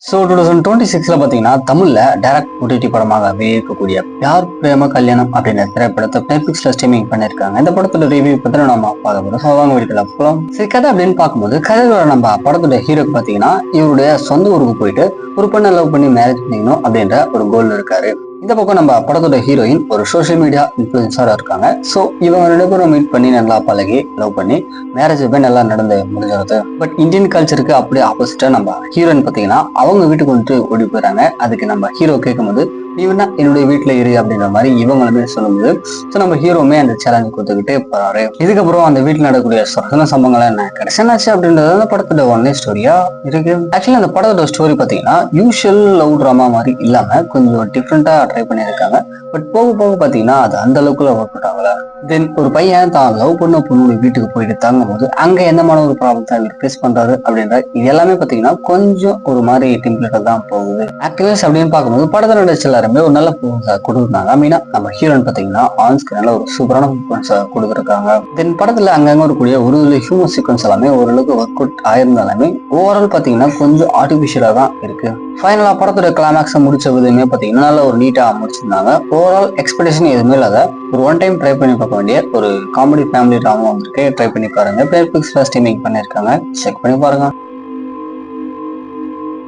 So 2026 பார்த்தீங்கன்னா தமிழ்ல direct OTT படமாகவே இருக்கக்கூடிய பியார் பிரேம கல்யாணம் அப்படின்ற திரைப்படத்தை நெட்ஃபிளிக்ஸ்ல ஸ்ட்ரீமிங் பண்ணியிருக்காங்க. இந்த படத்தோட ரிவ்யூ பத்தி நம்ம பார்க்க போறோம். ஸோ வாங்க வீட்டுல போகலாம். சரி, கதை அப்படின்னு பார்க்கும்போது கதையோட நம்ம படத்தோட ஹீரோக்கு பார்த்தீங்கன்னா இவருடைய சொந்த ஊருக்கு போயிட்டு ஒரு பொண்ணை லவ் பண்ணி மேரேஜ் பண்ணிக்கணும் அப்படின்ற ஒரு கோல் இருக்காரு. இந்த பக்கம் நம்ம படத்தோட ஹீரோயின் ஒரு சோஷியல் மீடியா இன்ஃபுளுசரா இருக்காங்க. ஸோ இவங்க 2 பேரும் மீட் பண்ணி நல்லா பழகி லவ் பண்ணி மேரேஜ் போய் நல்லா நடந்து முடிஞ்சிருது. பட் இந்தியன் கல்ச்சருக்கு அப்படியே ஆப்போசிட்டா நம்ம ஹீரோயின் பார்த்தீங்கன்னா அவங்க வீட்டுக்கு வந்துட்டு ஓடி போயிடறாங்க. அதுக்கு நம்ம ஹீரோ கேட்கும்போது நீ வேணா என்னுடைய வீட்டுல இரு அப்படின்ற மாதிரி இவங்களுமே சொல்லும்போது ஸோ நம்ம ஹீரோமே அந்த சேலஞ்ச் கொடுத்துக்கிட்டே போறாரு. இதுக்கப்புறம் அந்த வீட்டில் நடக்கக்கூடிய சொர்ண சம்பவங்கள் என்ன கடைசியாச்சு அப்படின்றது அந்த படத்தோட ஒன்லே ஸ்டோரியா இருக்கு. ஆக்சுவலி அந்த படத்தோட ஸ்டோரி பார்த்தீங்கன்னா யூஷுவல் லவ் ட்ராமா மாதிரி இல்லாம கொஞ்சம் டிஃப்ரெண்டா ட்ரை பண்ணியிருக்காங்க. பட் போக போக பார்த்தீங்கன்னா அது அந்த அளவுக்குள்ள ஒர்க் அவுட் ஆகல. தென் ஒரு பையன் தான் லவ் பண்ண பொண்ணோட வீட்டுக்கு போயிட்டு தங்கும் போது அங்க எந்தமான ஒரு ப்ராப்ளத்தை அவர் ஃபேஸ் பண்றாரு அப்படின்ற இது எல்லாமே பார்த்தீங்கன்னா கொஞ்சம் ஒரு மாதிரி டெம்ப்ளேட்டா தான் போகுது. ஆக்டர்ஸ் அப்படின்னு பார்க்கும்போது படத்தில் நடிச்ச எல்லாருமே ஒரு நல்ல பெர்ஃபார்மன்ஸா கொடுத்துருந்தாங்க. மீனா நம்ம ஹீரோயின் பார்த்தீங்கன்னா ஆன் ஸ்கிரீன்ல ஒரு சூப்பரான பெர்ஃபார்மன்ஸா கொடுத்துருக்காங்க. தென் படத்துல அங்கங்க இருக்கக்கூடிய ஒரு ஹியூமன் சீக்வன்ஸ் எல்லாமே ஓரளவுக்கு ஒர்க் அவுட் ஆயிருந்தாலுமே ஓவரால் பார்த்தீங்கன்னா கொஞ்சம் ஆர்டிஃபிஷியலா தான் இருக்கு. ஃபைனலா படத்தோட கிளைமேக்ஸை முடிச்ச விதமே பார்த்தீங்கன்னா நல்லா ஒரு நீட்டா முடிச்சிருந்தாங்க. ஓவரால் எக்ஸ்பெக்டேஷன் எதுவுமே இல்லாத ஒரு ஒன் டைம் ட்ரை பண்ணி பார்க்க வேண்டிய ஒரு காமெடி ஃபேமிலி ட்ராமா வந்துருக்கு. ட்ரை பண்ணி பாருங்க. நெட்ஃபிளிக்ஸ்ல ஸ்ட்ரீமிங் பண்ணியிருக்காங்க. செக் பண்ணி பாருங்க.